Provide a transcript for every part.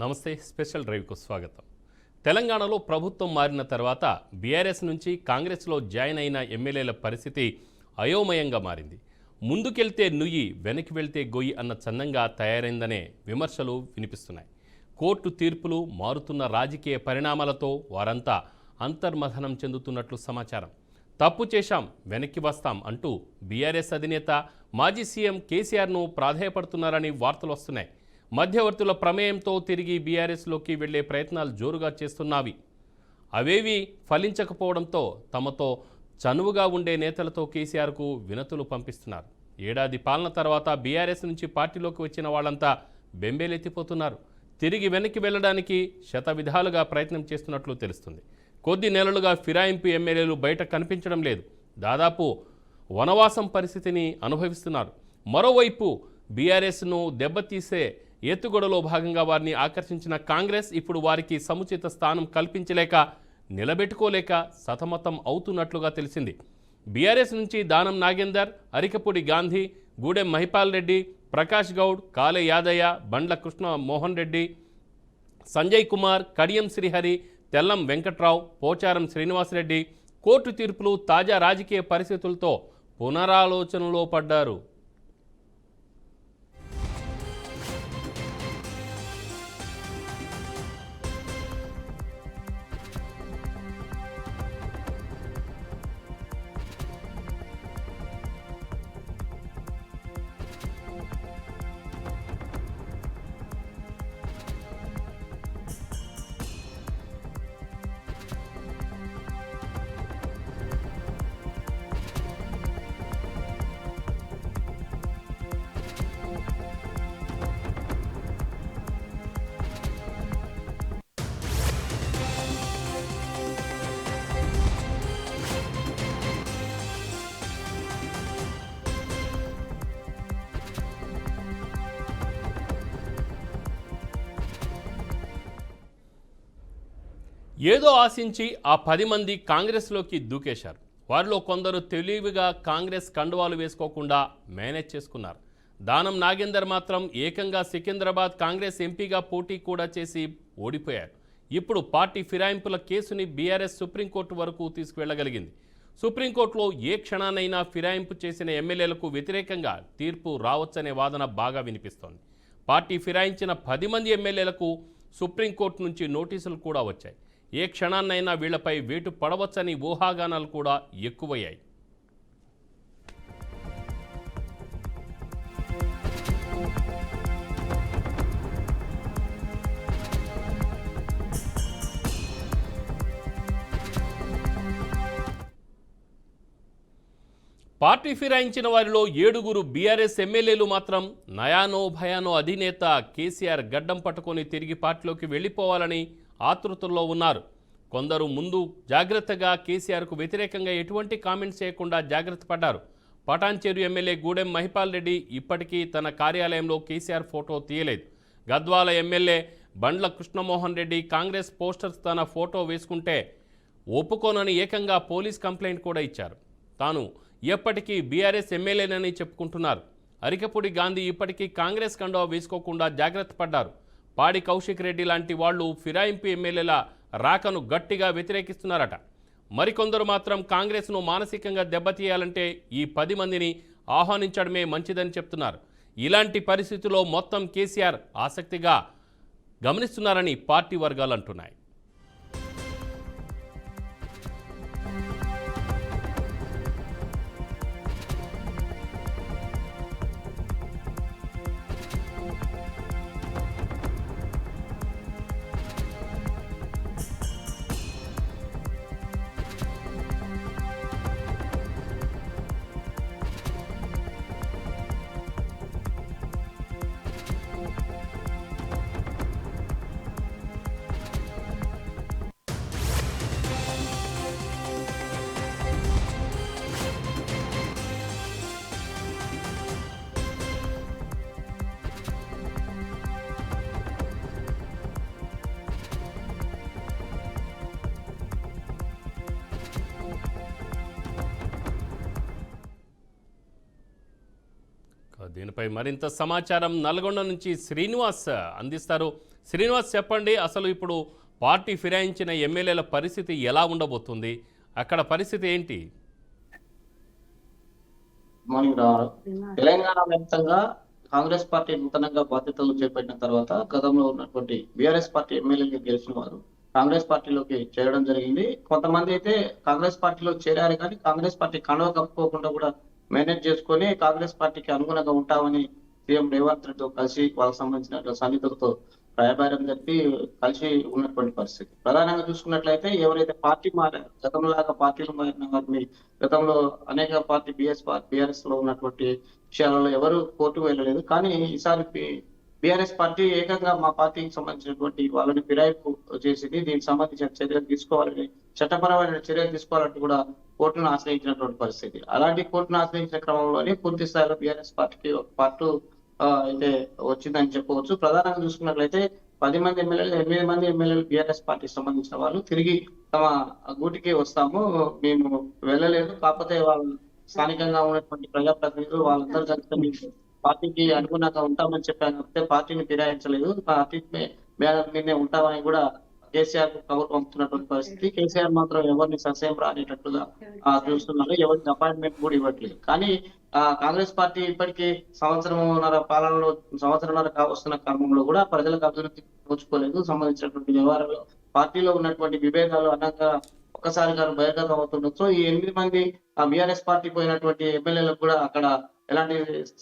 నమస్తే స్పెషల్ డ్రైవ్కు స్వాగతం. తెలంగాణలో ప్రభుత్వం మారిన తర్వాత బీఆర్ఎస్ నుంచి కాంగ్రెస్లో జాయిన్ అయిన ఎమ్మెల్యేల పరిస్థితి అయోమయంగా మారింది. ముందుకెళ్తే నుయ్యి, వెనక్కి వెళ్తే గొయ్యి అన్న చందంగా తయారైందనే విమర్శలు వినిపిస్తున్నాయి. కోర్టు తీర్పులు, మారుతున్న రాజకీయ పరిణామాలతో వారంతా అంతర్మథనం చెందుతున్నట్లు సమాచారం. తప్పు చేశాం, వెనక్కి వస్తాం అంటూ బీఆర్ఎస్ అధినేత మాజీ సీఎం కేసీఆర్ను ప్రాధేయపడుతున్నారని వార్తలు వస్తున్నాయి. మధ్యవర్తుల ప్రమేయంతో తిరిగి బీఆర్ఎస్లోకి వెళ్లే ప్రయత్నాలు జోరుగా చేస్తున్నావి. అవేవి ఫలించకపోవడంతో తమతో చనువుగా ఉండే నేతలతో కేసీఆర్కు వినతులు పంపిస్తున్నారు. ఏడాది పాలన తర్వాత బీఆర్ఎస్ నుంచి పార్టీలోకి వచ్చిన వాళ్ళంతా బెంబేలెత్తిపోతున్నారు. తిరిగి వెనక్కి వెళ్లడానికి శతవిధాలుగా ప్రయత్నం చేస్తున్నట్లు తెలుస్తుంది. కొద్ది నెలలుగా ఫిరాయింపు ఎమ్మెల్యేలు బయట కనిపించడం లేదు. దాదాపు వనవాసం పరిస్థితిని అనుభవిస్తున్నారు. మరోవైపు బీఆర్ఎస్ను దెబ్బతీసే ఎత్తుగొడలో భాగంగా వారిని ఆకర్షించిన కాంగ్రెస్ ఇప్పుడు వారికి సముచిత స్థానం కల్పించలేక, నిలబెట్టుకోలేక సతమతం అవుతున్నట్లుగా తెలిసింది. బీఆర్ఎస్ నుంచి దానం నాగేందర్, అరికపూడి గాంధీ, గూడెం మహిపాల్ రెడ్డి, ప్రకాష్ గౌడ్, కాలే యాదయ్య, బండ్ల కృష్ణ మోహన్ రెడ్డి, సంజయ్ కుమార్, కడియం శ్రీహరి, తెల్లం వెంకట్రావు, పోచారం శ్రీనివాసరెడ్డి కోర్టు తీర్పులు, తాజా రాజకీయ పరిస్థితులతో పునరాలోచనలో పడ్డారు. ఏదో ఆశించి ఆ 10 మంది కాంగ్రెస్లోకి దూకేశారు. వారిలో కొందరు తెలివిగా కాంగ్రెస్ కండువాలు వేసుకోకుండా మేనేజ్ చేసుకున్నారు. దానం నాగేందర్ మాత్రం ఏకంగా సికింద్రాబాద్ కాంగ్రెస్ ఎంపీగా పోటీ కూడా చేసి ఓడిపోయారు. ఇప్పుడు పార్టీ ఫిరాయింపుల కేసుని బీఆర్ఎస్ సుప్రీంకోర్టు వరకు తీసుకువెళ్లగలిగింది. సుప్రీంకోర్టులో ఏ క్షణానైనా ఫిరాయింపు చేసిన ఎమ్మెల్యేలకు వ్యతిరేకంగా తీర్పు రావచ్చనే వాదన బాగా వినిపిస్తోంది. పార్టీ ఫిరాయించిన 10 మంది ఎమ్మెల్యేలకు సుప్రీంకోర్టు నుంచి నోటీసులు కూడా వచ్చాయి. ఏ క్షణాన్నైనా వీళ్లపై వేటు పడవచ్చని ఊహాగానాలు కూడా ఎక్కువయ్యాయి. పార్టీ ఫిరాయించిన వారిలో 7గురు బీఆర్ఎస్ ఎమ్మెల్యేలు మాత్రం నయానో భయానో అధినేత కేసీఆర్ గడ్డం పట్టుకొని తిరిగి పార్టీలోకి వెళ్లిపోవాలని ఆతృతల్లో ఉన్నారు. కొందరు ముందు జాగ్రత్తగా కేసీఆర్కు వ్యతిరేకంగా ఎటువంటి కామెంట్స్ చేయకుండా జాగ్రత్త పడ్డారు. పటాన్చేరు ఎమ్మెల్యే గూడెం మహిపాల్ రెడ్డి ఇప్పటికీ తన కార్యాలయంలో కేసీఆర్ ఫోటో తీయలేదు. గద్వాల ఎమ్మెల్యే బండ్ల కృష్ణమోహన్ రెడ్డి కాంగ్రెస్ పోస్టర్స్ తన ఫోటో వేసుకుంటే ఒప్పుకోనని ఏకంగా పోలీస్ కంప్లైంట్ కూడా ఇచ్చారు. తాను ఎప్పటికీ బీఆర్ఎస్ ఎమ్మెల్యేనని చెప్పుకుంటున్నారు. అరికపూడి గాంధీ ఇప్పటికీ కాంగ్రెస్ కండువా వేసుకోకుండా జాగ్రత్త పడ్డారు. పాడి కౌశిక్ రెడ్డి లాంటి వాళ్లు ఫిరాయింపు ఎమ్మెల్యేల రాకను గట్టిగా వ్యతిరేకిస్తున్నారట. మరికొందరు మాత్రం కాంగ్రెస్ను మానసికంగా దెబ్బతీయాలంటే ఈ 10 మందిని ఆహ్వానించడమే మంచిదని చెప్తున్నారు. ఇలాంటి పరిస్థితుల్లో మొత్తం కేసీఆర్ ఆసక్తిగా గమనిస్తున్నారని పార్టీ వర్గాలు అంటున్నాయి. దీనిపై మరింత సమాచారం నల్గొండ నుంచి శ్రీనివాస్ అందిస్తారు. శ్రీనివాస్ చెప్పండి, అసలు ఇప్పుడు పార్టీ ఫిరాయించిన ఎమ్మెల్యేల పరిస్థితి ఎలా ఉండబోతుంది? అక్కడ పరిస్థితి ఏంటి? మార్నింగ్ రావడం తెలంగాణ వ్యాప్తంగా కాంగ్రెస్ పార్టీ నూతనంగా బాధ్యతలు చేపట్టిన తర్వాత గతంలో ఉన్నటువంటి బీఆర్ఎస్ పార్టీ ఎమ్మెల్యేలు గెలిచిన వారు కాంగ్రెస్ పార్టీలోకి చేరడం జరిగింది. కొంతమంది అయితే కాంగ్రెస్ పార్టీలో చేరారు, కానీ కాంగ్రెస్ పార్టీ కండువ కప్పుకోకుండా కూడా మేనేజ్ చేసుకొని కాంగ్రెస్ పార్టీకి అనుగుణంగా ఉంటామని సీఎం రేవంత్ రెడ్డితో కలిసి వాళ్ళకి సంబంధించిన సన్నిహితులతో రాయబారం జరిపి కలిసి ఉన్నటువంటి పరిస్థితి. ప్రధానంగా చూసుకున్నట్లయితే ఎవరైతే పార్టీ మారారు, గతంలాగా పార్టీలు మారిన వారిని గతంలో అనేక పార్టీ బీఆర్ఎస్ లో ఉన్నటువంటి విషయాలలో ఎవరు కోర్టుకు వెళ్ళలేదు. కానీ ఈసారి బీఆర్ఎస్ పార్టీ ఏకంగా మా పార్టీకి సంబంధించినటువంటి వాళ్ళని ఫిరాయింపు చేసింది. దీనికి సంబంధించిన చర్యలు తీసుకోవాలని, చట్టపరమైన చర్యలు తీసుకోవాలంటూ కూడా కోర్టును ఆశ్రయించినటువంటి పరిస్థితి. అలాంటి కోర్టును ఆశ్రయించిన క్రమంలోనే పూర్తి స్థాయిలో బీఆర్ఎస్ పార్టీకి ఒక పార్టీ అయితే వచ్చిందని చెప్పవచ్చు. ప్రధానంగా చూసుకున్నట్లయితే 10 మంది ఎమ్మెల్యేలు, 8 మంది ఎమ్మెల్యేలు బీఆర్ఎస్ పార్టీకి సంబంధించిన వాళ్ళు తిరిగి తమ గూటికి వస్తాము, మేము వెళ్ళలేదు, కాకపోతే వాళ్ళు స్థానికంగా ఉన్నటువంటి ప్రజాప్రతినిధులు వాళ్ళందరూ కలిసి పార్టీకి అనుగుణంగా ఉంటామని చెప్పాను తప్పితే పార్టీని ఫిరాయించలేదు, పార్టీ బ్యానర్ మీదనే ఉంటామని కూడా కేసీఆర్ కు కబురు పంపుతున్నటువంటి పరిస్థితి. కేసీఆర్ మాత్రం ఎవరిని ససేం రానేటట్లుగా చూస్తున్నారు, ఎవరికి అపాయింట్మెంట్ కూడా ఇవ్వట్లేదు. కానీ కాంగ్రెస్ పార్టీ ఇప్పటికీ సంవత్సరంన్నర కావస్తున్న క్రమంలో కూడా ప్రజలకు అభివృద్ధి నోచుకోలేదు. సంబంధించినటువంటి వ్యవహారాలు పార్టీలో ఉన్నటువంటి విభేదాలు అన్నాక ఒక్కసారిగా బహిర్గతం అవుతుండొచ్చు. ఈ 8 మంది బీఆర్ఎస్ పార్టీ పోయినటువంటి ఎమ్మెల్యేలకు కూడా అక్కడ ఎలాంటి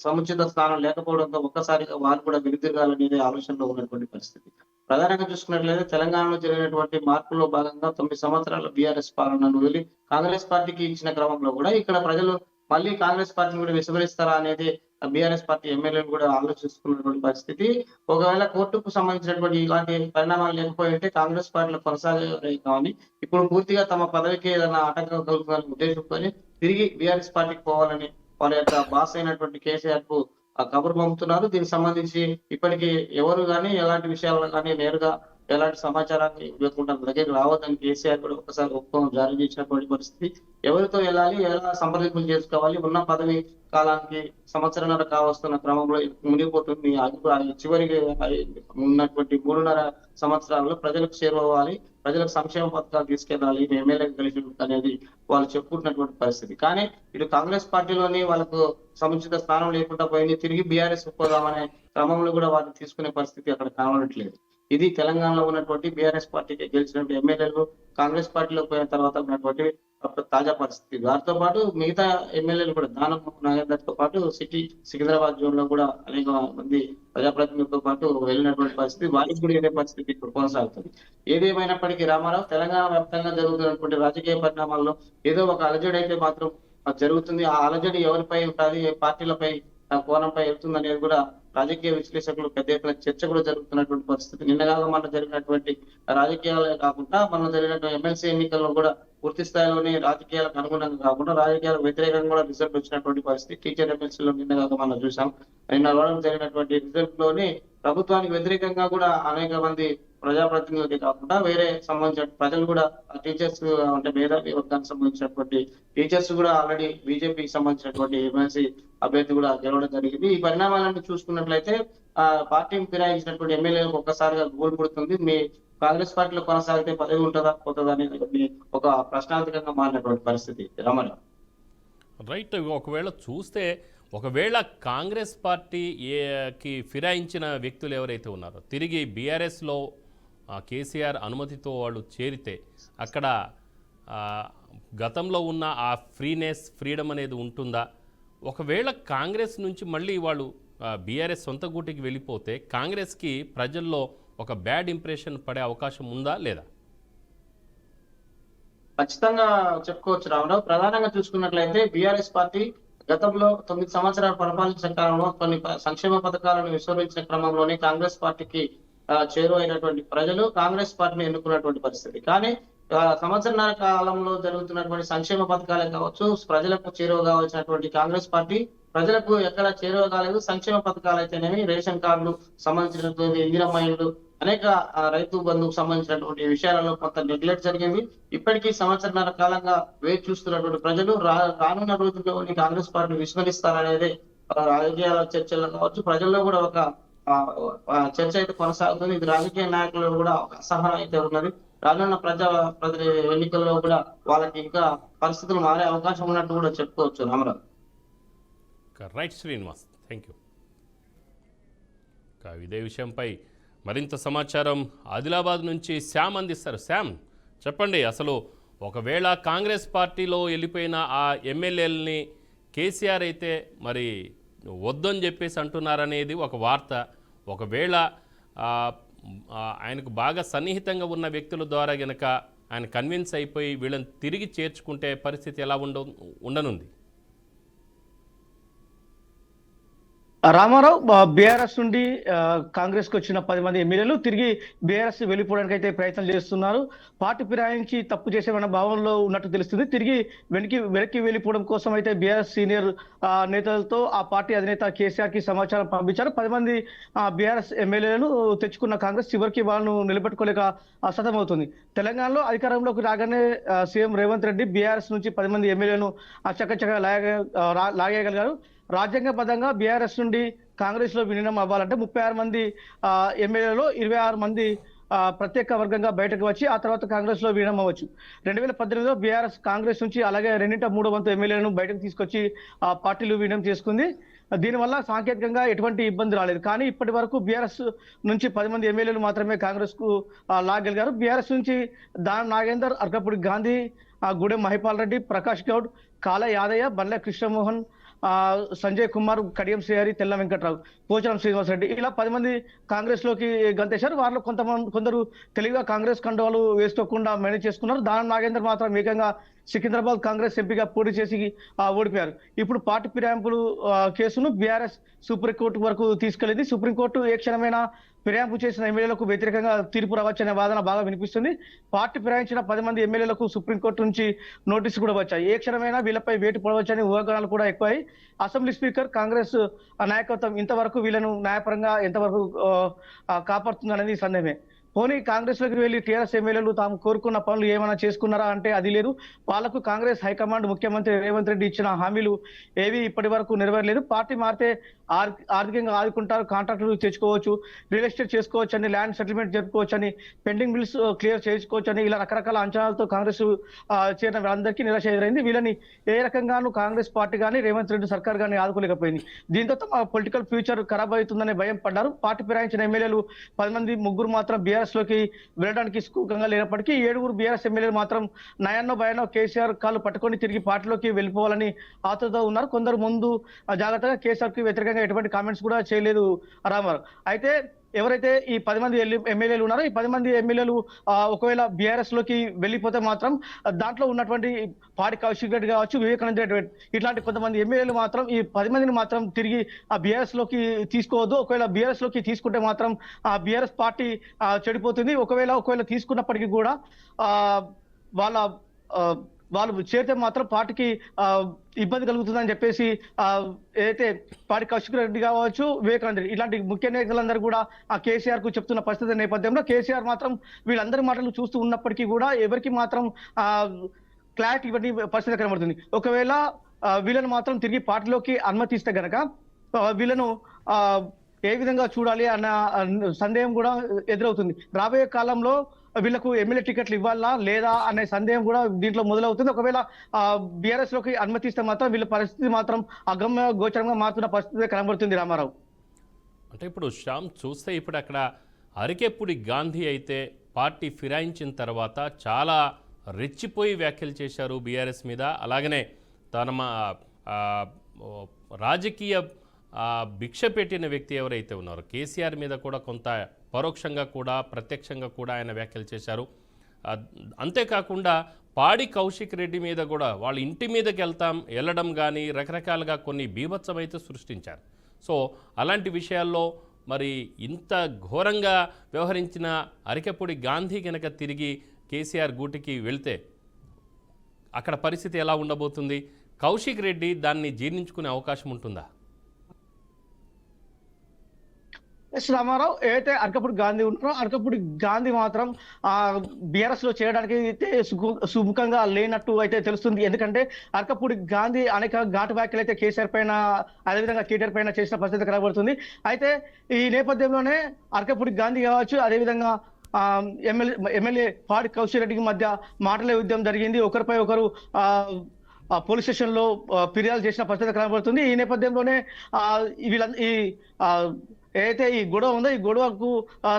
సముచిత స్థానం లేకపోవడంతో ఒక్కసారిగా వారు కూడా వెనుదిరగాలనేది ఆలోచనలో ఉన్నటువంటి పరిస్థితి. ప్రధానంగా చూసుకున్నట్లయితే తెలంగాణలో జరిగినటువంటి మార్పులో భాగంగా 9 సంవత్సరాల బీఆర్ఎస్ పాలనను వదిలి కాంగ్రెస్ పార్టీకి ఇచ్చిన క్రమంలో కూడా ఇక్కడ ప్రజలు మళ్ళీ కాంగ్రెస్ పార్టీని కూడా విస్మరిస్తారా అనేది బీఆర్ఎస్ పార్టీ ఎమ్మెల్యేలు కూడా ఆలోచిస్తున్నటువంటి పరిస్థితి. ఒకవేళ కోర్టుకు సంబంధించినటువంటి ఇలాంటి పరిణామాలు లేకపోయి ఉంటే కాంగ్రెస్ పార్టీలో కొనసాగే కానీ ఇప్పుడు పూర్తిగా తమ పదవికి ఏదైనా ఆటంకం కలుగుతుందని ఉద్దేశంతో తిరిగి బీఆర్ఎస్ పార్టీకి పోవాలని వాళ్ళ యొక్క బాస్ అయినటువంటి కేసీఆర్ కు కబురు పంపుతున్నారు. దీనికి సంబంధించి ఇప్పటికీ ఎవరు కానీ ఎలాంటి విషయాల్లో కానీ నేరుగా ఎలాంటి సమాచారాన్ని ఇవ్వకుండా దగ్గరికి రావద్దని కేసీఆర్ కూడా ఒకసారి ఒప్పందం జారీ చేసినటువంటి పరిస్థితి. ఎవరితో వెళ్ళాలి, ఎలా సంప్రదింపులు చేసుకోవాలి, ఉన్న పదవి కాలానికి సంవత్సరంన్నర కావస్తున్న క్రమంలో మునిగిపోతుంది. చివరికి ఉన్నటువంటి 3.5 సంవత్సరాల్లో ప్రజలకు చేరువవ్వాలి, ప్రజలకు సంక్షేమ పథకాలు తీసుకెళ్ళాలి, ఎమ్మెల్యేలు కలిసి అనేది వాళ్ళు చెప్పుకుంటున్నటువంటి పరిస్థితి. కానీ ఇటు కాంగ్రెస్ పార్టీలోని వాళ్ళకు సముచిత స్థానం లేకుండా పోయింది, తిరిగి బీఆర్ఎస్ పోదామనే క్రమంలో కూడా వాటిని తీసుకునే పరిస్థితి అక్కడ కనబడట్లేదు. ఇది తెలంగాణలో ఉన్నటువంటి బీఆర్ఎస్ పార్టీకి గెలిచినటువంటి ఎమ్మెల్యేలు కాంగ్రెస్ పార్టీలో పోయిన తర్వాత ఉన్నటువంటి తాజా పరిస్థితి. వారితో పాటు మిగతా ఎమ్మెల్యేలు కూడా దానం నాగేందర్ తో పాటు సికింద్రాబాద్ జోన్ లో కూడా అనేక మంది ప్రజాప్రతినిధులతో పాటు వెళ్ళినటువంటి పరిస్థితి, వారికి కూడా ఇదే పరిస్థితి ఇప్పుడు కొనసాగుతుంది. ఏదేమైనప్పటికీ రామారావు, తెలంగాణ వ్యాప్తంగా జరుగుతున్నటువంటి రాజకీయ పరిణామాల్లో ఏదో ఒక అలజడి అయితే మాత్రం జరుగుతుంది. ఆ అలజడి ఎవరిపై ఉంటుంది, ఏ పార్టీలపై కోణంపై వెళ్తుంది అనేది కూడా రాజకీయ విశ్లేషకులు పెద్ద ఎత్తున చర్చ కూడా జరుగుతున్నటువంటి పరిస్థితి. నిన్నగాక మన జరిగినటువంటి రాజకీయాలే కాకుండా మన జరిగినటువంటి ఎమ్మెల్సీ ఎన్నికల్లో కూడా పూర్తి స్థాయిలోనే రాజకీయాలకు అనుగుణంగా కాకుండా రాజకీయాలకు వ్యతిరేకంగా కూడా రిజల్ట్ వచ్చినటువంటి పరిస్థితి టీచర్ ఎమ్మెల్సీలో నిన్నగాక మనం చూసాం. నిన్న జరిగినటువంటి రిజల్ట్ లోని ప్రభుత్వానికి వ్యతిరేకంగా కూడా అనేక మంది ప్రజాప్రతినిధులకి కాకుండా వేరే సంబంధించిన ప్రజలు కూడా టీచర్స్ అంటే మేధావి వర్గానికి సంబంధించినటువంటి టీచర్స్ కూడా ఆల్రెడీ బీజేపీకి సంబంధించినటువంటి ఎమ్మెల్సీ అభ్యర్థి కూడా గెలవడం జరిగింది. ఈ పరిణామాలను చూసుకున్నట్లయితే పార్టీని ఫిరాయించినటువంటి ఎమ్మెల్యేలకు ఒక్కసారిగా గోల్ పుడుతుంది. మీ కాంగ్రెస్ పార్టీలో కొనసాగితే పదవి ఉంటుందా పోతుందా అనేది ఒక ప్రశ్నార్థకంగా మారినటువంటి పరిస్థితి. రమణ రైట్, ఒకవేళ చూస్తే ఒకవేళ కాంగ్రెస్ పార్టీకి ఫిరాయించిన వ్యక్తులు ఎవరైతే ఉన్నారో తిరిగి బీఆర్ఎస్లో కేసీఆర్ అనుమతితో వాళ్ళు చేరితే అక్కడ గతంలో ఉన్న ఆ ఫ్రీడమ్ అనేది ఉంటుందా? ఒకవేళ కాంగ్రెస్ నుంచి మళ్ళీ వాళ్ళు బీఆర్ఎస్ సొంత గూటికి వెళ్ళిపోతే కాంగ్రెస్కి ప్రజల్లో ఒక బ్యాడ్ ఇంప్రెషన్ పడే అవకాశం ఉందా లేదా? ఖచ్చితంగా చెప్పుకోవచ్చు రామరావు. ప్రధానంగా చూసుకున్నట్లయితే బీఆర్ఎస్ పార్టీ గతంలో 9 సంవత్సరాలు పరిపాలించిన కాలంలో కొన్ని సంక్షేమ పథకాలను విస్మరించిన క్రమంలోనే కాంగ్రెస్ పార్టీకి చేరువైనటువంటి ప్రజలు కాంగ్రెస్ పార్టీని ఎన్నుకున్నటువంటి పరిస్థితి. కానీ సంవత్సరన్నర కాలంలో జరుగుతున్నటువంటి సంక్షేమ పథకాలే కావచ్చు, ప్రజలకు చేరువ కావాల్సినటువంటి కాంగ్రెస్ పార్టీ ప్రజలకు ఎక్కడ చేరువ కాలేదు. సంక్షేమ పథకాలు అయితేనేమి, రేషన్ కార్డులు సంబంధించినటువంటి ఇందిరమ్మ ఇళ్ళు, అనేక రైతు బంధుకు సంబంధించినటువంటి విషయాలలో కొంత నెగ్లెక్ట్ జరిగింది. ఇప్పటికీ సంవత్సరన్నర కాలంగా వేచి చూస్తున్నటువంటి ప్రజలు రానున్న రోజుల్లో కాంగ్రెస్ పార్టీని విస్మరిస్తారనేది రాజకీయాల చర్చల్లో కావచ్చు, ప్రజల్లో కూడా ఒక చర్చ అయితే కొనసాగుతుంది. ఇది రాజకీయ నాయకులు కూడా ఒక అసహనం అయితే ఉన్నది. రానున్న ప్రజా ప్రతినిధి ఎన్నికల్లో కూడా వాళ్ళకి ఇంకా పరిస్థితులు మారే అవకాశం ఉన్నట్టు కూడా చెప్పుకోవచ్చు Rama Rao. Right Srinivas, thank you. ఇదే విషయంపై మరింత సమాచారం ఆదిలాబాద్ నుంచి శ్యామ్ అందిస్తారు. శ్యామ్, చెప్పండి, అసలు ఒకవేళ కాంగ్రెస్ పార్టీలో వెళ్ళిపోయిన ఆ ఎమ్మెల్యేలని కేసీఆర్ అయితే మరి వద్దని చెప్పేసి అంటున్నారనేది ఒక వార్త. ఒకవేళ ఆయనకు బాగా సన్నిహితంగా ఉన్న వ్యక్తుల ద్వారా గనక ఆయన కన్విన్స్ అయిపోయి వీళ్ళని తిరిగి చేర్చుకుంటే పరిస్థితి ఎలా ఉండనుంది? రామారావు, బీఆర్ఎస్ నుండి కాంగ్రెస్ కు వచ్చిన 10 మంది ఎమ్మెల్యేలు తిరిగి బీఆర్ఎస్ వెళ్ళిపోవడానికి అయితే ప్రయత్నం చేస్తున్నారు. పార్టీ ఫిరాయించి తప్పు చేసేమన్న భావనలో ఉన్నట్టు తెలుస్తుంది. తిరిగి వెనక్కి వెళ్ళిపోవడం కోసం అయితే బీఆర్ఎస్ సీనియర్ నేతలతో ఆ పార్టీ అధినేత కేసీఆర్ కి సమాచారం పంపించారు. 10 మంది బీఆర్ఎస్ ఎమ్మెల్యేలను తెచ్చుకున్న కాంగ్రెస్ చివరికి వాళ్ళను నిలబెట్టుకోలేక సతమవుతుంది. తెలంగాణలో అధికారంలోకి రాగానే సీఎం రేవంత్ రెడ్డి బీఆర్ఎస్ నుంచి 10 మంది ఎమ్మెల్యేలను చక్కచక్కగా లాగేయగలిగారు. రాజ్యాంగబద్ధంగా బీఆర్ఎస్ నుండి కాంగ్రెస్ లో విలీనం అవ్వాలంటే 36 మంది ఎమ్మెల్యేలో 26 మంది ప్రత్యేక వర్గంగా బయటకు వచ్చి ఆ తర్వాత కాంగ్రెస్ లో విలీనం అవ్వచ్చు. 2018లో బీఆర్ఎస్ కాంగ్రెస్ నుంచి అలాగే 2/3 వంతు ఎమ్మెల్యేలను బయటకు తీసుకొచ్చి పార్టీలు విలీనం చేసుకుంది. దీనివల్ల సాంకేతికంగా ఎటువంటి ఇబ్బంది రాలేదు. కానీ ఇప్పటి వరకు బీఆర్ఎస్ నుంచి 10 మంది ఎమ్మెల్యేలు మాత్రమే కాంగ్రెస్ కు లాగలిగారు. బీఆర్ఎస్ నుంచి దానం నాగేందర్, అర్కపూడి గాంధీ, గూడెం మహిపాల్ రెడ్డి, ప్రకాష్ గౌడ్, కాల యాదయ్య, బండ్ల కృష్ణమోహన్, సంజయ్ కుమార్, కడియం శ్రీహరి, తెల్ల వెంకట్రావు, పోచారం శ్రీనివాసరెడ్డి ఇలా 10 మంది కాంగ్రెస్ లోకి గంతేశారు. వారిలో కొందరు తెలివిగా కాంగ్రెస్ కండువాలు వేసుకోకుండా మేనేజ్ చేసుకున్నారు. దానం నాగేందర్ మాత్రం ఏకంగా సికింద్రాబాద్ కాంగ్రెస్ ఎంపీగా పోటీ చేసి ఓడిపోయారు. ఇప్పుడు పార్టీ ఫిరాయింపులు కేసును బీఆర్ఎస్ సుప్రీంకోర్టు వరకు తీసుకెళ్లింది. సుప్రీంకోర్టు ఏ క్షణమైనా ఫిరాయింపు చేసిన ఎమ్మెల్యేలకు వ్యతిరేకంగా తీర్పు రావచ్చనే వాదన బాగా వినిపిస్తుంది. పార్టీ ఫిరాయించిన 10 మంది ఎమ్మెల్యేలకు సుప్రీంకోర్టు నుంచి నోటీసు కూడా వచ్చాయి. ఏ క్షణమైనా వీళ్ళపై వేటు పడవచ్చని ఊహాగానాలు కూడా ఎక్కువై అసెంబ్లీ స్పీకర్ కాంగ్రెస్ నాయకత్వం ఇంతవరకు వీళ్ళను న్యాయపరంగా ఎంతవరకు కాపాడుతుందనేది సందేహమే. పోనీ కాంగ్రెస్ లోకి వెళ్లి టీఆర్ఎస్ ఎమ్మెల్యేలు తాము కోరుకున్న పనులు ఏమైనా చేసుకున్నారా అంటే అది లేదు. వాళ్లకు కాంగ్రెస్ హైకమాండ్ ముఖ్యమంత్రి రేవంత్ రెడ్డి ఇచ్చిన హామీలు ఏవి ఇప్పటి వరకు నెరవేరలేదు. పార్టీ మారితే ఆర్థికంగా ఆదుకుంటారు, కాంట్రాక్టులు తెచ్చుకోవచ్చు, రియల్ ఎస్టేట్ చేసుకోవచ్చు అని, ల్యాండ్ సెటిల్మెంట్ జరుపుకోవచ్చు అని, పెండింగ్ బిల్స్ క్లియర్ చేసుకోవచ్చు అని ఇలా రకరకాల అంచనాలతో కాంగ్రెస్ చేరిన వాళ్ళందరికీ నిరాశ ఎదురైంది. వీళ్ళని ఏ రకంగానూ కాంగ్రెస్ పార్టీ కానీ రేవంత్ రెడ్డి సర్కార్ కానీ ఆదుకోలేకపోయింది. దీంతో తమ పొలిటికల్ ఫ్యూచర్ ఖరాబ్ అవుతుందనే భయం పడ్డారు. పార్టీ ఫిరాయించిన ఎమ్మెల్యేలు 10 మంది, 3 మాత్రం బీఆర్ఎస్ లోకి వెళ్ళడానికి సుఖంగా లేనప్పటికీ 7 బీఆర్ఎస్ ఎమ్మెల్యేలు మాత్రం నయాన్నో భయాన్నో కేసీఆర్ కాళ్ళు పట్టుకొని తిరిగి పార్టీలోకి వెళ్ళిపోవాలని ఆతృతతో ఉన్నారు. కొందరు ముందు జాగ్రత్తగా కేసీఆర్ కి వ్యతిరేకంగా ఎటువంటి కామెంట్స్ కూడా చేయలేదు రామారావు. అయితే ఎవరైతే ఈ 10 మంది ఎమ్మెల్యేలు ఉన్నారో ఈ 10 మంది ఎమ్మెల్యేలు ఒకవేళ బీఆర్ఎస్ లోకి వెళ్ళిపోతే మాత్రం దాంట్లో ఉన్నటువంటి పాడి కౌశిక్ రెడ్డి కావచ్చు, వివేకానంద రెడ్డి ఇట్లాంటి కొంతమంది ఎమ్మెల్యేలు మాత్రం ఈ 10 మందిని మాత్రం తిరిగి ఆ బీఆర్ఎస్ లోకి తీసుకోవద్దు. ఒకవేళ బీఆర్ఎస్ లోకి తీసుకుంటే మాత్రం ఆ బీఆర్ఎస్ పార్టీ చెడిపోతుంది. ఒకవేళ తీసుకున్నప్పటికీ కూడా వాళ్ళు చేరితే మాత్రం పార్టీకి ఇబ్బంది కలుగుతుందని చెప్పేసి ఏదైతే పాడి కౌశిక్ రెడ్డి కావచ్చు, వివేకానంద రెడ్డి ఇలాంటి ముఖ్య నేతలందరూ కూడా ఆ కేసీఆర్ కు చెప్తున్న పరిస్థితి నేపథ్యంలో కేసీఆర్ మాత్రం వీళ్ళందరి మాటలు చూస్తూ ఉన్నప్పటికీ కూడా ఎవరికి మాత్రం క్లారిటీ ఇవ్వని పరిస్థితి కనబడుతుంది. ఒకవేళ వీళ్ళను మాత్రం తిరిగి పార్టీలోకి అనుమతిస్తే గనక వీళ్ళను ఏ విధంగా చూడాలి అన్న సందేహం కూడా ఎదురవుతుంది. రాబోయే కాలంలో వీళ్ళకు ఎమ్మెల్యే టికెట్లు ఇవ్వాలా లేదా అనే సందేహం కూడా దీంట్లో మొదలవుతుంది. ఒకవేళ బీఆర్ఎస్ లోకి అనుమతిస్తే మాత్రం వీళ్ళ పరిస్థితి మాత్రం అగమ్య గోచరంగా మారుతున్న పరిస్థితి కనబడుతుంది రామారావు. అంటే ఇప్పుడు శ్యామ్ చూస్తే ఇప్పుడు అక్కడ అరికెప్పుడు గాంధీ అయితే పార్టీ ఫిరాయించిన తర్వాత చాలా రెచ్చిపోయి వ్యాఖ్యలు చేశారు బీఆర్ఎస్ మీద. అలాగనే తన రాజకీయ భిక్ష పెట్టిన వ్యక్తి ఎవరైతే ఉన్నారో కేసీఆర్ మీద కూడా కొంత పరోక్షంగా కూడా ప్రత్యక్షంగా కూడా ఆయన వ్యాఖ్యలు చేశారు. అంతేకాకుండా పాడి కౌశిక్ రెడ్డి మీద కూడా వాళ్ళ ఇంటి మీదకి వెళ్ళడం కానీ రకరకాలుగా కొన్ని బీభత్సమైతే సృష్టించారు. సో అలాంటి విషయాల్లో మరి ఇంత ఘోరంగా వ్యవహరించిన అరికెప్పుడు గాంధీ కనుక తిరిగి కేసీఆర్ గూటికి వెళ్తే అక్కడ పరిస్థితి ఎలా ఉండబోతుంది? కౌశిక్ రెడ్డి దాన్ని జీర్ణించుకునే అవకాశం ఉంటుందా? ఎస్ రామారావు ఏదైతే అరకపూడి గాంధీ ఉన్నారో అరకపూడి గాంధీ మాత్రం బీఆర్ఎస్ లో చేయడానికి అయితే సుముఖంగా లేనట్టు అయితే తెలుస్తుంది. ఎందుకంటే అరకపూడి గాంధీ అనేక ఘాటు వ్యాఖ్యలు అయితే కేసీఆర్ పైన అదేవిధంగా కేటీఆర్ పైన చేసిన పరిస్థితి కనబడుతుంది. అయితే ఈ నేపథ్యంలోనే అరకపూడి గాంధీ కావచ్చు, అదేవిధంగా ఎమ్మెల్యే పాడి కౌశిక్ రెడ్డికి మధ్య మాటల యుద్ధం జరిగింది. ఒకరిపై ఒకరు పోలీస్ స్టేషన్ లో ఫిర్యాదు చేసిన పరిస్థితి కనబడుతుంది. ఈ నేపథ్యంలోనే ఏదైతే ఈ గొడవ ఉందో ఈ గొడవకు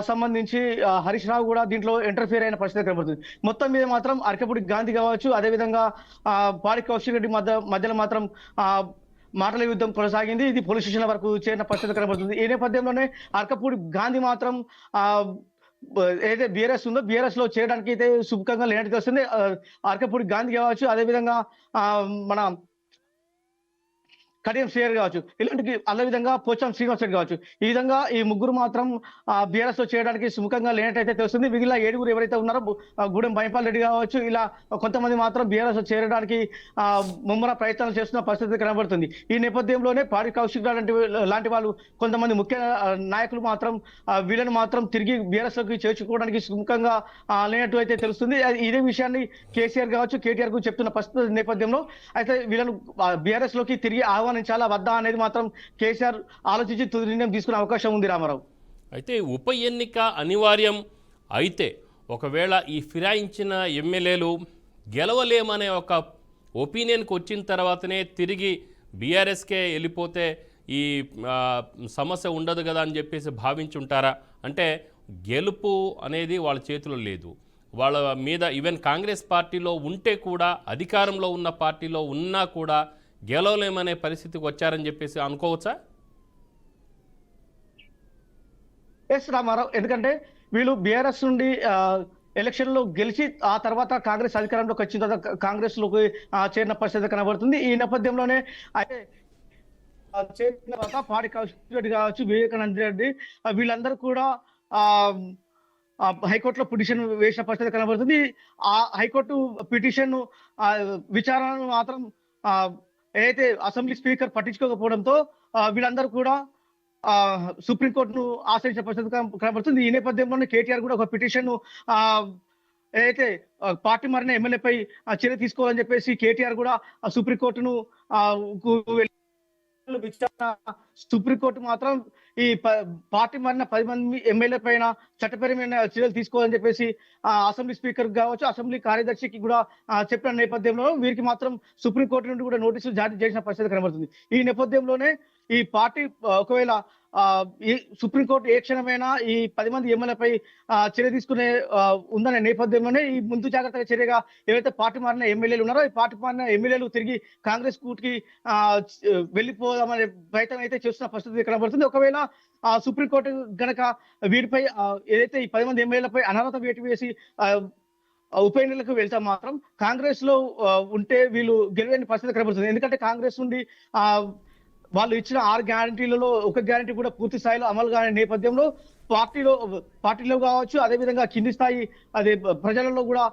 సంబంధించి హరీష్ రావు కూడా దీంట్లో ఇంటర్ఫియర్ అయిన పరిస్థితి కనబడుతుంది. మొత్తం మీద మాత్రం అరకపూడి గాంధీ కావచ్చు, అదేవిధంగా పాడి కౌశిక్ రెడ్డి మధ్యలో మాత్రం మాటల యుద్ధం కొనసాగింది. ఇది పోలీస్ స్టేషన్ వరకు చేరిన పరిస్థితి కనబడుతుంది. ఈ నేపథ్యంలోనే అరకపూడి గాంధీ మాత్రం ఏదైతే బీఆర్ఎస్ ఉందో బీఆర్ఎస్ లో చేయడానికి అయితే సుముఖంగా లేనట్టు వస్తుంది. అరకపూడి గాంధీ కావచ్చు, అదేవిధంగా మన కడియం శ్రీహరి కావచ్చు, ఇలాంటి అదే విధంగా పోచాం శ్రీనివాస్ రెడ్డి కావచ్చు, ఈ విధంగా ఈ ముగ్గురు మాత్రం బీఆర్ఎస్ లో చేయడానికి సుముఖంగా లేనట్టయితే తెలుస్తుంది. మిగిలిన 7 ఎవరైతే ఉన్నారో గూడెం భయపాల్ రెడ్డి కావచ్చు, ఇలా కొంతమంది మాత్రం బీఆర్ఎస్ లో చేరడానికి ముమ్మర ప్రయత్నాలు చేస్తున్న పరిస్థితి కనబడుతుంది. ఈ నేపథ్యంలోనే పాడి కౌశిక్ లాంటి వాళ్ళు కొంతమంది ముఖ్య నాయకులు మాత్రం వీళ్ళని మాత్రం తిరిగి బీఆర్ఎస్ లోకి చేర్చుకోవడానికి సుముఖంగా లేనట్టు అయితే తెలుస్తుంది. ఇదే విషయాన్ని కేసీఆర్ కావచ్చు, కేటీఆర్ కు చెప్తున్న పరిస్థితి నేపథ్యంలో అయితే వీళ్ళను బీఆర్ఎస్ లోకి తిరిగి ఆహ్వానించాలా వద్దా అనేది మాత్రం కేసీఆర్ ఆలోచించి తుది నిర్ణయం తీసుకునే అవకాశం ఉంది రామారావు. అయితే ఉప ఎన్నిక అనివార్యం అయితే ఒకవేళ ఈ ఫిరాయించిన ఎమ్మెల్యేలు గెలవలేమనే ఒక ఒపీనియన్కి వచ్చిన తర్వాతనే తిరిగి బీఆర్ఎస్కే వెళ్ళిపోతే ఈ సమస్య ఉండదు కదా అని చెప్పేసి భావించుంటారా? అంటే గెలుపు అనేది వాళ్ళ చేతిలో లేదు. వాళ్ళ మీద ఈవెన్ కాంగ్రెస్ పార్టీలో ఉంటే కూడా, అధికారంలో ఉన్న పార్టీలో ఉన్నా కూడా గెలవలేమనే పరిస్థితికి వచ్చారని చెప్పేసి అనుకోవచ్చా? ఎస్ రామారావు, ఎందుకంటే వీళ్ళు బీఆర్ఎస్ నుండి ఎలక్షన్ లో గెలిచి ఆ తర్వాత కాంగ్రెస్ అధికారంలోకి వచ్చిన తర్వాత కాంగ్రెస్ లోకి చేరిన పరిస్థితి కనబడుతుంది. ఈ నేపథ్యంలోనే అయితే చేరిన తర్వాత పాడి కౌశిక్ రెడ్డి కావచ్చు, వివేకానంద రెడ్డి వీళ్ళందరూ కూడా హైకోర్టులో పిటిషన్ వేసిన పరిస్థితి కనబడుతుంది. ఆ హైకోర్టు పిటిషన్ విచారణను మాత్రం ఏదైతే అసెంబ్లీ స్పీకర్ పట్టించుకోకపోవడంతో వీళ్ళందరూ కూడా సుప్రీంకోర్టును ఆశ్రయించిన పరిస్థితి కనబడుతుంది. ఈ నేపథ్యంలోనే కేటీఆర్ కూడా ఒక పిటిషన్ ఏదైతే పార్టీ మారిన ఎమ్మెల్యేపై చర్య తీసుకోవాలని చెప్పేసి కేటీఆర్ కూడా సుప్రీంకోర్టును విచారణ సుప్రీంకోర్టు మాత్రం ఈ పార్టీ మారిన 10 మంది ఎమ్మెల్యే పైన చట్టపరమైన చర్యలు తీసుకోవాలని చెప్పేసి అసెంబ్లీ స్పీకర్ కావచ్చు, అసెంబ్లీ కార్యదర్శికి కూడా చెప్పిన నేపథ్యంలో వీరికి మాత్రం సుప్రీంకోర్టు నుండి కూడా నోటీసులు జారీ చేసిన పరిస్థితి కనబడుతుంది. ఈ నేపథ్యంలోనే ఈ పార్టీ ఒకవేళ ఈ సుప్రీంకోర్టు ఏ క్షణమైనా ఈ 10 మంది ఎమ్మెల్యేపై చర్య తీసుకునే ఉందనే నేపథ్యంలోనే ఈ ముందు జాగ్రత్తగా చర్యగా ఏవైతే పార్టీ మారిన ఎమ్మెల్యేలు ఉన్నారో ఈ పార్టీ మారిన ఎమ్మెల్యేలు తిరిగి కాంగ్రెస్ కూటికి వెళ్ళిపోదామనే ప్రయత్నం అయితే చేస్తున్న పరిస్థితి కనబడుతుంది. ఒకవేళ సుప్రీంకోర్టు గనక వీటిపై ఏదైతే ఈ 10 మంది ఎమ్మెల్యేలపై అనర్హత వేటు వేసి ఉప ఎన్నికలకు వెళ్తే మాత్రం కాంగ్రెస్ లో ఉంటే వీళ్ళు గెలవని పరిస్థితి కనబడుతుంది. ఎందుకంటే కాంగ్రెస్ నుండి వాళ్ళు ఇచ్చిన 6 గ్యారంటీలలో ఒక గ్యారంటీ కూడా పూర్తి స్థాయిలో అమలు కాని నేపథ్యంలో పార్టీలో కావచ్చు, అదేవిధంగా కింది స్థాయి అదే ప్రజలలో కూడా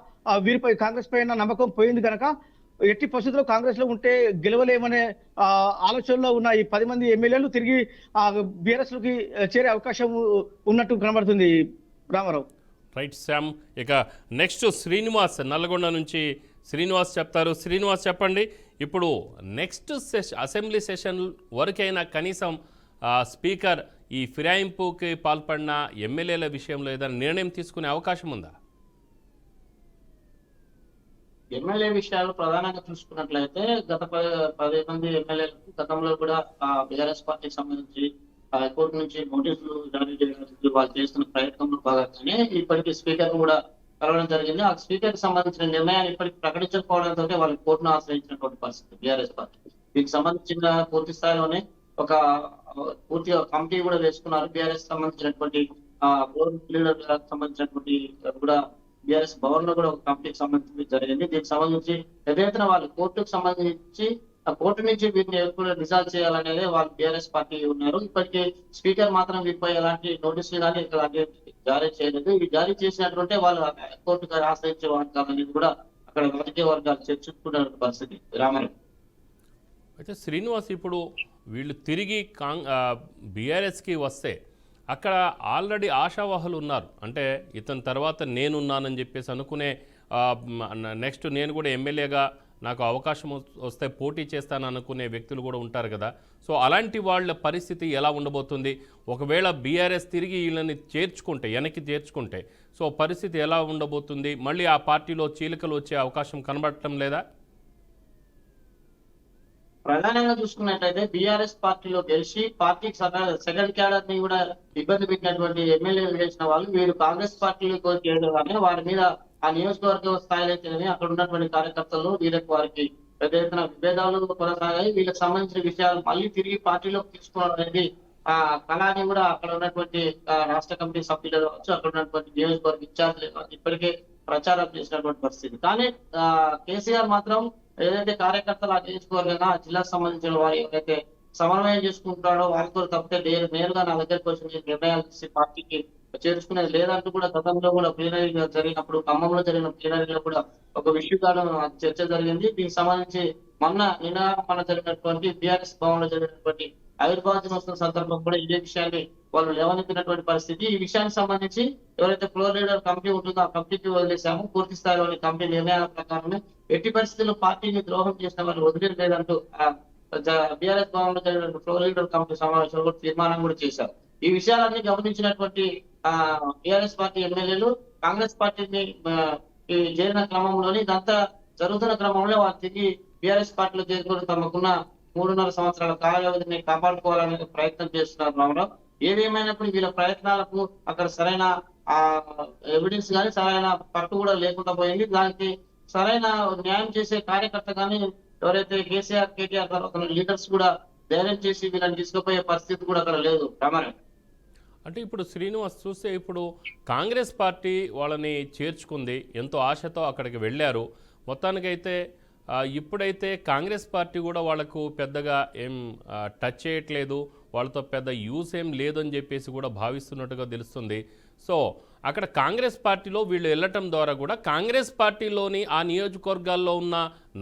వీరిపై కాంగ్రెస్ పైన నమ్మకం పోయింది కనుక ఎట్టి పరిస్థితుల్లో కాంగ్రెస్ లో ఉంటే గెలవలేమనే ఆలోచనలో ఉన్న ఈ 10 మంది ఎమ్మెల్యేలు తిరిగి బీఆర్ఎస్ లోకి చేరే అవకాశం ఉన్నట్టు కనబడుతుంది రామారావు. రైట్ శ్యామ్. ఇక నెక్స్ట్ శ్రీనివాస్ నల్గొండ నుంచి శ్రీనివాస్ చెప్తారు. శ్రీనివాస్ చెప్పండి, ఇప్పుడు నెక్స్ట్ అసెంబ్లీ సెషన్ వరకైనా కనీసం స్పీకర్ ఈ ఫిరాయింపుకి పాల్పడిన ఎమ్మెల్యేల విషయంలో ఏదైనా నిర్ణయం తీసుకునే అవకాశం ఉందా? ఎమ్మెల్యే విషయాలు ప్రధానంగా చూసుకున్నట్లయితే గత 10 మంది ఎమ్మెల్యేలకు గతంలో కూడా బీఆర్ఎస్ పార్టీకి సంబంధించి హైకోర్టు నుంచి నోటీసులు జారీ చేయడానికి వాళ్ళు చేస్తున్న ప్రయత్నంలో భాగంగానే ఇప్పటికీ స్పీకర్ కూడా కలవడం జరిగింది. ఆ స్పీకర్ కి సంబంధించిన నిర్ణయాన్ని ఇప్పటికి ప్రకటించకపోవడంతో వాళ్ళు కోర్టును ఆశ్రయించినటువంటి పరిస్థితి బీఆర్ఎస్ పార్టీ. దీనికి సంబంధించిన పూర్తి స్థాయిలోనే ఒక పూర్తిగా కమిటీ కూడా వేసుకున్నారు. బీఆర్ఎస్ సంబంధించినటువంటి లీడర్ సంబంధించినటువంటి కూడా బీఆర్ఎస్ భవన్ లో కూడా ఒక కమిటీకి సంబంధించి జరిగింది. దీనికి సంబంధించి పెద్ద ఎత్తున వాళ్ళు కోర్టుకు సంబంధించి ఆ కోర్టు నుంచి వీటిని ఎప్పుడు రిజాల్వ్ చేయాలనేది వాళ్ళు బీఆర్ఎస్ పార్టీ ఉన్నారు. ఇప్పటికీ స్పీకర్ మాత్రం వీటిపై ఎలాంటి నోటీసులు కానీ ఇలాంటి జారీ చేయలేదు. ఇవి జారీ చేసినట్టుంటే వాళ్ళు కోర్టు గారు ఆశ్రయించే వారు కూడా అక్కడ రాజకీయ వర్గాలు చర్చించుకున్న పరిస్థితి. రామారావు అయితే శ్రీనివాస్, ఇప్పుడు వీళ్ళు తిరిగి బీఆర్ఎస్కి వస్తే అక్కడ ఆల్రెడీ ఆశావాహులు ఉన్నారు. అంటే ఇతని తర్వాత నేనున్నానని చెప్పేసి అనుకునే నెక్స్ట్ నేను కూడా ఎమ్మెల్యేగా నాకు అవకాశం వస్తే పోటీ చేస్తాను అనుకునే వ్యక్తులు కూడా ఉంటారు కదా. సో అలాంటి వాళ్ళ పరిస్థితి ఎలా ఉండబోతుంది? ఒకవేళ బీఆర్ఎస్ తిరిగి వీళ్ళని చేర్చుకుంటే, వెనక్కి చేర్చుకుంటే, సో పరిస్థితి ఎలా ఉండబోతుంది? మళ్ళీ ఆ పార్టీలో చీలికలు వచ్చే అవకాశం కనబడటం లేదా? ప్రధానంగా చూసుకున్నట్లయితే బీఆర్ఎస్ పార్టీలో గెలిచి పార్టీకి సెకండ్ క్యాడర్ ని కూడా ఇబ్బంది పెట్టినటువంటి ఎమ్మెల్యేలు గెలిచిన వాళ్ళు వీరు కాంగ్రెస్ పార్టీలో చేయడం కానీ వారి మీద ఆ నియోజకవర్గ స్థాయిలో అయితేనే అక్కడ ఉన్నటువంటి కార్యకర్తలు వారికి పెద్ద ఎత్తున విభేదాలు కొనసాగాయి. వీళ్ళకి సంబంధించిన విషయాలు మళ్ళీ తిరిగి పార్టీలోకి తీసుకోవడం అనేది ఆ కళాని కూడా అక్కడ ఉన్నటువంటి రాష్ట్ర కమిటీ సభ్యులు కావచ్చు, అక్కడ ఉన్నటువంటి నియోజకవర్గ ఇన్ఛార్జీలు కావచ్చు ఇప్పటికే ప్రచారం చేసినటువంటి పరిస్థితి. కానీ కేసీఆర్ మాత్రం ఏదైతే కార్యకర్తలు ఆ నియోజకవర్గంగా ఆ జిల్లాకు సంబంధించిన వారు ఎవరైతే సమన్వయం చేసుకుంటాడో వారితో తప్పితే నేరుగా నా దగ్గరికి వచ్చి నిర్ణయాలు తీసి పార్టీకి చేర్చుకునేది లేదంటూ కూడా గతంలో కూడా ప్లీనరీ జరిగినప్పుడు ఖమ్మంలో జరిగిన ప్లీనరీలో కూడా ఒక విషయకాలం చర్చ జరిగింది. దీనికి సంబంధించి నిన్న జరిగినటువంటి బీఆర్ఎస్ భవన్ లో జరిగినటువంటి ఆవిర్భావ దినోత్సవం సందర్భం కూడా ఇదే విషయాన్ని వాళ్ళు లేవనెత్తినటువంటి పరిస్థితి. ఈ విషయానికి సంబంధించి ఎవరైతే ఫ్లోర్ లీడర్ కమిటీ ఉంటుందో ఆ కమిటీకి వదిలేశాము. పూర్తి స్థాయిలోని కమిటీ నిర్ణయాల ప్రకారమే ఎట్టి పరిస్థితుల్లో పార్టీని ద్రోహం చేసిన వాళ్ళు వదిలేదంటూ బీఆర్ఎస్ భవన్ లో జరిగిన ఫ్లోర్ లీడర్ కమిటీ సమావేశంలో కూడా తీర్మానం కూడా చేశారు. ఈ విషయాలన్నీ గమనించినటువంటి బీఆర్ఎస్ పార్టీ ఎమ్మెల్యేలు కాంగ్రెస్ పార్టీని చేరిన క్రమంలోని ఇదంతా జరుగుతున్న క్రమంలో వారు తిరిగి బీఆర్ఎస్ పార్టీలో చేరుకొని తమకున్న 3.5 సంవత్సరాల కాల వ్యవధిని కాపాడుకోవాలనే ప్రయత్నం చేస్తున్నారు రామరావు. ఏదేమైనప్పుడు వీళ్ళ ప్రయత్నాలకు అక్కడ సరైన ఎవిడెన్స్ కానీ సరైన పట్టు కూడా లేకుండా పోయింది. దానికి సరైన న్యాయం చేసే కార్యకర్త కానీ ఎవరైతే కేటీఆర్ తర్వాత లీడర్స్ కూడా ధైర్యం చేసి వీళ్ళని తీసుకుపోయే పరిస్థితి కూడా అక్కడ లేదు రామారావు. అంటే ఇప్పుడు శ్రీనివాస్ చూస్తే ఇప్పుడు కాంగ్రెస్ పార్టీ వాళ్ళని చేర్చుకుంది, ఎంతో ఆశతో అక్కడికి వెళ్ళారు. మొత్తానికైతే ఇప్పుడైతే కాంగ్రెస్ పార్టీ కూడా వాళ్ళకు పెద్దగా ఏం టచ్ చేయట్లేదు, వాళ్ళతో పెద్ద యూస్ ఏం లేదని చెప్పేసి కూడా భావిస్తున్నట్టుగా తెలుస్తుంది. సో అక్కడ కాంగ్రెస్ పార్టీలో వీళ్ళు వెళ్ళటం ద్వారా కూడా కాంగ్రెస్ పార్టీలోని ఆ నియోజకవర్గాల్లో ఉన్న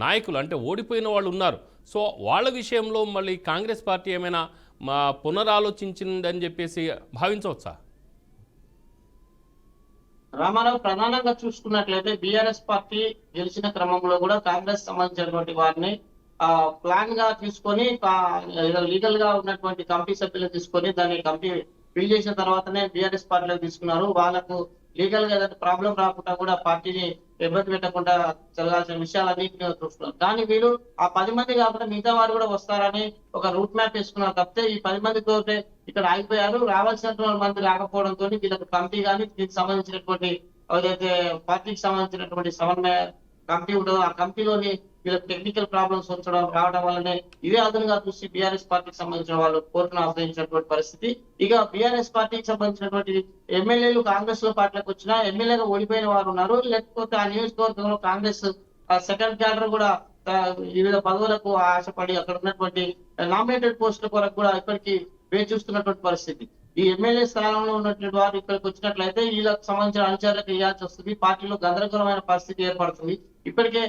నాయకులు అంటే ఓడిపోయిన వాళ్ళు ఉన్నారు. సో వాళ్ళ విషయంలో మళ్ళీ కాంగ్రెస్ పార్టీ ఏమైనా పునరాలోచించిందని చెప్పేసి భావించవచ్చా? రామారావు, ప్రధానంగా చూసుకున్నట్లయితే బీఆర్ఎస్ పార్టీ గెలిచిన క్రమంలో కూడా కాంగ్రెస్ సంబంధించినటువంటి వారిని ప్లాన్ గా తీసుకొని లీగల్ గా ఉన్నటువంటి కమిటీ సభ్యులు తీసుకొని దాన్ని కమిటీ ఫిల్ చేసిన తర్వాతనే బీఆర్ఎస్ పార్టీలో తీసుకున్నారు. వాళ్ళకు లీగల్ గా ఏదైనా ప్రాబ్లం రాకుండా కూడా పార్టీని ఇబ్బంది పెట్టకుండా జరగాల్సిన విషయాలన్నింటినీ చూస్తున్నారు. కానీ వీళ్ళు ఆ 10 మంది కాకుండా మిగతా వారు కూడా వస్తారని ఒక రూట్ మ్యాప్ వేసుకున్నారు తప్పితే ఈ 10 మందితో ఇక్కడ ఆగిపోయారు. రావాల్సిన మంది రాకపోవడంతో వీళ్ళకి కమిటీ కానీ దీనికి సంబంధించినటువంటి ఏదైతే పార్టీకి సంబంధించినటువంటి సమన్వయ కమిటీ ఉంటుందో ఆ కమిటీలోని వీళ్ళకి టెక్నికల్ ప్రాబ్లమ్స్ రావడం వల్లనే ఇదే అదనంగా చూసి బీఆర్ఎస్ పార్టీకి సంబంధించిన వాళ్ళు కోర్టును ఆశ్రయించినటువంటి పరిస్థితి. ఇక బీఆర్ఎస్ పార్టీకి సంబంధించినటువంటి ఎమ్మెల్యేలు కాంగ్రెస్ లో పార్టీలకు వచ్చినా ఎమ్మెల్యేగా ఓడిపోయిన వారు ఉన్నారు. లేకపోతే ఆ నియోజకవర్గంలో కాంగ్రెస్ సెకండ్ క్యాడర్ కూడా వివిధ పదవులకు ఆశపడి అక్కడ ఉన్నటువంటి నామినేటెడ్ పోస్టుల కొరకు కూడా ఇప్పటికీ వేచి చూస్తున్నటువంటి పరిస్థితి. ఈ ఎమ్మెల్యే స్థానంలో ఉన్నటువంటి వారు ఇక్కడికి వచ్చినట్లయితే వీళ్ళకి సంబంధించిన అనుచరులకు ఇవ్వాల్సి వస్తుంది. పార్టీలో గందరగోళమైన పరిస్థితి ఏర్పడుతుంది. ఇప్పటికే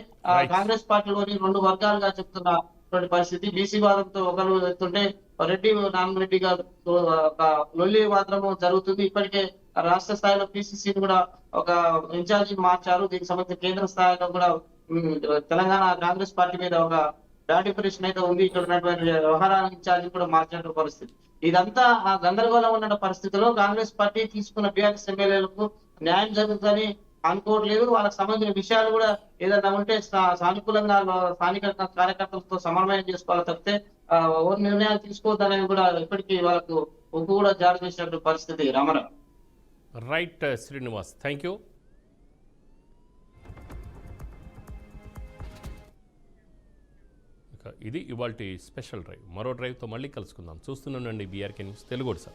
కాంగ్రెస్ పార్టీలోని 2 వర్గాలుగా చెప్తున్నటువంటి పరిస్థితి. బీసీ వాదంతో ఒకరు వెళ్తుంటే రెడ్డి నామిరెడ్డి గారు లొల్లి మాత్రం జరుగుతుంది. ఇప్పటికే రాష్ట్ర స్థాయిలో పిసిసి కూడా ఒక ఇన్ఛార్జి మార్చారు. దీనికి సంబంధించి కేంద్ర స్థాయిలో కూడా తెలంగాణ కాంగ్రెస్ పార్టీ మీద ఒక బ్యాడ్ ఇంప్రెషన్ అయితే ఉంది. ఇక్కడ ఉన్నటువంటి వ్యవహారాల ఇన్ఛార్జి కూడా మార్చినటువంటి పరిస్థితి. ఇదంతా ఆ గందరగోళం ఉన్న పరిస్థితిలో కాంగ్రెస్ పార్టీ తీసుకున్న బీఆర్ఎస్ ఎమ్మెల్యేలకు న్యాయం జరుగుతుందని అనుకోవట్లేదు. వాళ్ళకి సంబంధించిన విషయాలు కూడా ఏదైనా ఉంటే సానుకూలంగా స్థానిక కార్యకర్తలతో సమన్వయం చేసుకోవాలి తప్పితే ఓ నిర్ణయాలు తీసుకోవద్దనేది కూడా ఇప్పటికీ వాళ్ళకు ఒప్పు కూడా జారీ చేసినటువంటి పరిస్థితి Ramarao. Right Srinivas, thank you. ఇది ఇవాల్టి స్పెషల్ డ్రైవ్. మరో డ్రైవ్తో మళ్ళీ కలుసుకుందాం. చూస్తున్నానండి బీఆర్కే న్యూస్ తెలుగు. సార్